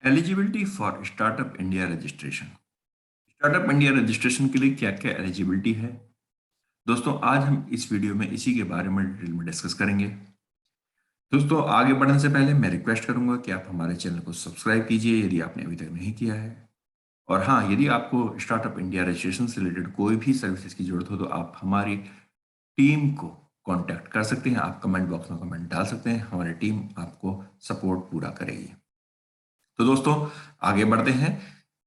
Eligibility for startup India registration. Startup India registration के लिए क्या क्या एलिजिबिलिटी है दोस्तों, आज हम इस वीडियो में इसी के बारे में डिटेल में डिस्कस करेंगे। दोस्तों, आगे बढ़ने से पहले मैं रिक्वेस्ट करूंगा कि आप हमारे चैनल को सब्सक्राइब कीजिए यदि आपने अभी तक नहीं किया है। और हाँ, यदि आपको स्टार्टअप इंडिया रजिस्ट्रेशन से रिलेटेड कोई भी सर्विसेज की जरूरत हो तो आप हमारी टीम को कांटेक्ट कर सकते हैं। आप कमेंट बॉक्स में कमेंट डाल सकते हैं, हमारी टीम आपको सपोर्ट पूरा करेगी। तो दोस्तों, आगे बढ़ते हैं,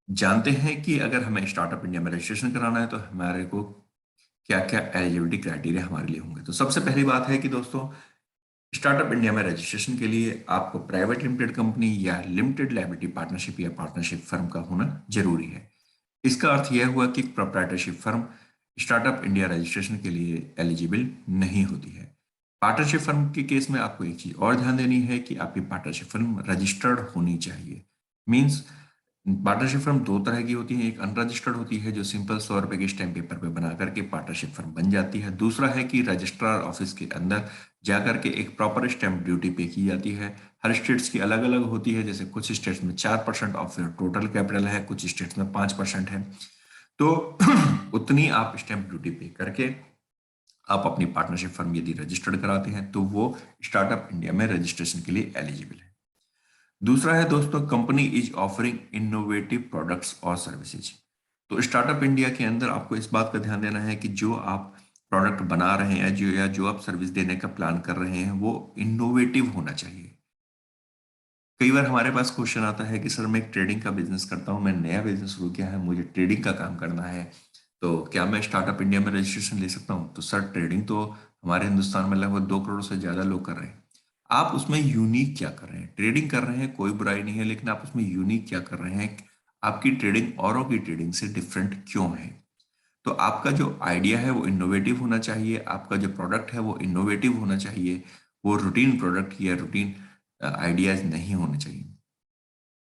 जानते हैं कि अगर हमें स्टार्टअप इंडिया में रजिस्ट्रेशन कराना है तो हमारे को क्या क्या एलिजिबिलिटी क्राइटेरिया हमारे लिए होंगे। तो सबसे पहली बात है कि दोस्तों, स्टार्टअप इंडिया में रजिस्ट्रेशन के लिए आपको प्राइवेट लिमिटेड कंपनी या लिमिटेड लायबिलिटी पार्टनरशिप या पार्टनरशिप फर्म का होना जरूरी है। इसका अर्थ यह हुआ कि proprietorship firm startup India registration के लिए एलिजिबल नहीं होती है। पार्टनरशिप फर्म के केस में आपको एक चीज और ध्यान देनी है कि आपकी पार्टनरशिप फर्म रजिस्टर्ड होनी चाहिए। मीन्स पार्टनरशिप फर्म दो तरह की होती है, एक अनरजिस्टर्ड होती है जो सिंपल 100 रुपए के स्टैम्प पेपर पे बना करके पार्टनरशिप फर्म बन जाती है। दूसरा है कि रजिस्ट्रार ऑफिस के अंदर जाकर के एक प्रॉपर स्टैम्प ड्यूटी पे की जाती है। हर स्टेट्स की अलग अलग होती है, जैसे कुछ स्टेट्स में 4% ऑफ टोटल कैपिटल है, कुछ स्टेट्स में 5% है। तो उतनी आप स्टैम्प ड्यूटी पे करके आप अपनी पार्टनरशिप फर्म यदि रजिस्टर्ड कराते हैं तो वो स्टार्टअप इंडिया में रजिस्ट्रेशन के लिए एलिजिबल है। दूसरा है दोस्तों, company is offering innovative products और सर्विसेज। तो स्टार्टअप इंडिया के अंदर आपको इस बात का ध्यान देना है कि जो आप प्रोडक्ट बना रहे हैं जो आप सर्विस देने का प्लान कर रहे हैं वो इनोवेटिव होना चाहिए। कई बार हमारे पास क्वेश्चन आता है कि सर, मैं एक ट्रेडिंग का बिजनेस करता हूँ, मैं नया बिजनेस शुरू किया है, मुझे ट्रेडिंग का काम करना है, तो क्या मैं स्टार्टअप इंडिया में रजिस्ट्रेशन ले सकता हूँ? तो सर, ट्रेडिंग तो हमारे हिंदुस्तान में लगभग 2 करोड़ से ज्यादा लोग कर रहे हैं। आप उसमें यूनिक क्या कर रहे हैं? ट्रेडिंग कर रहे हैं, कोई बुराई नहीं है, लेकिन आप उसमें यूनिक क्या कर रहे हैं? आपकी ट्रेडिंग औरों की ट्रेडिंग से डिफरेंट क्यों है? तो आपका जो आइडिया है वो इनोवेटिव होना चाहिए, आपका जो प्रोडक्ट है वो इनोवेटिव होना चाहिए, वो रूटीन प्रोडक्ट या रूटीन आइडियाज नहीं होने चाहिए।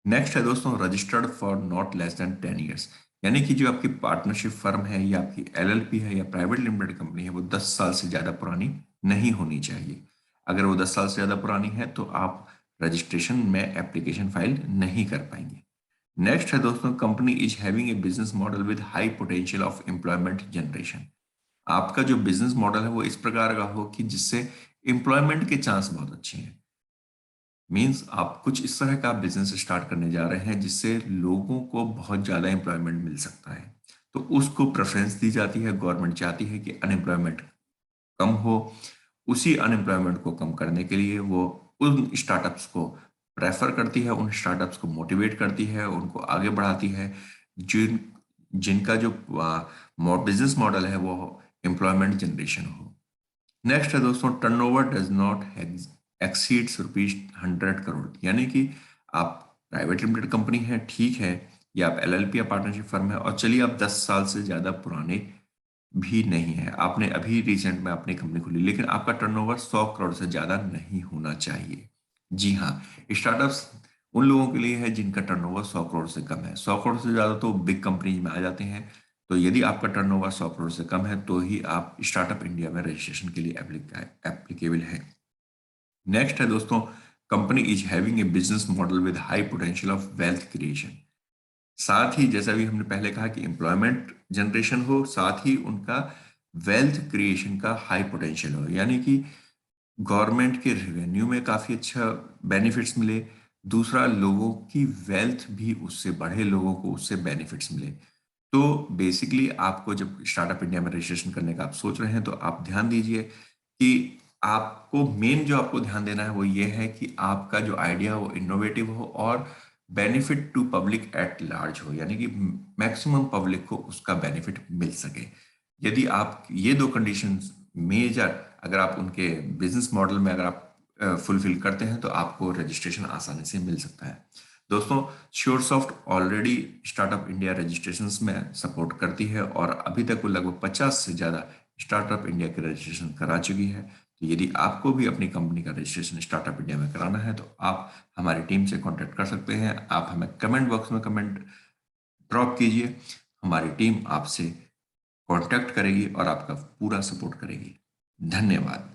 नेक्स्ट है दोस्तों, registered for not less than 10 years. यानी कि जो आपकी पार्टनरशिप फर्म है या आपकी एलएलपी है या प्राइवेट लिमिटेड कंपनी है वो 10 साल से ज्यादा पुरानी नहीं होनी चाहिए। अगर वो 10 साल से ज्यादा पुरानी है तो आप रजिस्ट्रेशन में एप्लीकेशन फाइल नहीं कर पाएंगे। नेक्स्ट है दोस्तों, company is having a business model with high potential of employment generation. आपका जो बिजनेस मॉडल है वो इस प्रकार का हो कि जिससे एम्प्लॉयमेंट के चांस बहुत अच्छे हैं। मीन्स आप कुछ इस तरह का बिजनेस स्टार्ट करने जा रहे हैं जिससे लोगों को बहुत ज्यादा एम्प्लॉयमेंट मिल सकता है। तो उसको प्रेफरेंस दी जाती है। गवर्नमेंट चाहती है कि अनएम्प्लॉयमेंट कम हो। उसी अनएम्प्लॉयमेंट को कम करने के लिए वो उन स्टार्टअप्स को प्रेफर करती है, उन स्टार्टअप्स को मोटिवेट करती है, उनको आगे बढ़ाती है जिन जिनका जो बिजनेस मॉडल है वो एम्प्लॉयमेंट जनरेशन हो। नेक्स्ट है दोस्तों, turnover does not exceeds ₹100 crore. यानी कि आप प्राइवेट लिमिटेड कंपनी है, ठीक है, या आप एलएलपी या पार्टनरशिप फर्म है, और चलिए आप 10 साल से ज्यादा पुराने भी नहीं है, आपने अभी रिसेंट में अपनी कंपनी खोली, लेकिन आपका टर्नओवर 100 करोड़ से ज्यादा नहीं होना चाहिए। जी हाँ, स्टार्टअप्स उन लोगों के लिए है जिनका टर्नओवर 100 करोड़ से कम है। 100 करोड़ से ज्यादा तो बिग कंपनीज में आ जाते हैं। तो यदि आपका टर्नओवर 100 करोड़ से कम है तो ही आप स्टार्टअप इंडिया में रजिस्ट्रेशन के लिए एप्लीकेबल है। नेक्स्ट है दोस्तों, company is having a business model with high potential of wealth creation. साथ ही जैसा भी हमने पहले कहा कि एम्प्लॉयमेंट जनरेशन हो, साथ ही उनका वेल्थ क्रिएशन का हाई पोटेंशियल हो, यानी कि गवर्नमेंट के रेवेन्यू में काफी अच्छा बेनिफिट्स मिले। दूसरा, लोगों की वेल्थ भी उससे बढ़े, लोगों को उससे बेनिफिट्स मिले। तो बेसिकली आपको जब स्टार्टअप इंडिया में रजिस्ट्रेशन करने का आप सोच रहे हैं तो आप ध्यान दीजिए कि आपको मेन जो आपको ध्यान देना है वो ये है कि आपका जो आइडिया हो इनोवेटिव हो और benefit to public at large हो, यानी कि मैक्सिमम पब्लिक को उसका बेनिफिट मिल सके। यदि आप ये दो कंडीशंस मेजर अगर आप उनके बिजनेस मॉडल में अगर आप फुलफिल करते हैं तो आपको रजिस्ट्रेशन आसानी से मिल सकता है। दोस्तों, श्योरसॉफ्ट ऑलरेडी स्टार्टअप इंडिया रजिस्ट्रेशन में सपोर्ट करती है और अभी तक वो लगभग 50 से ज्यादा स्टार्टअप इंडिया के रजिस्ट्रेशन करा चुकी है। तो यदि आपको भी अपनी कंपनी का रजिस्ट्रेशन स्टार्टअप इंडिया में कराना है तो आप हमारी टीम से कांटेक्ट कर सकते हैं। आप हमें कमेंट बॉक्स में कमेंट ड्रॉप कीजिए, हमारी टीम आपसे कांटेक्ट करेगी और आपका पूरा सपोर्ट करेगी। धन्यवाद।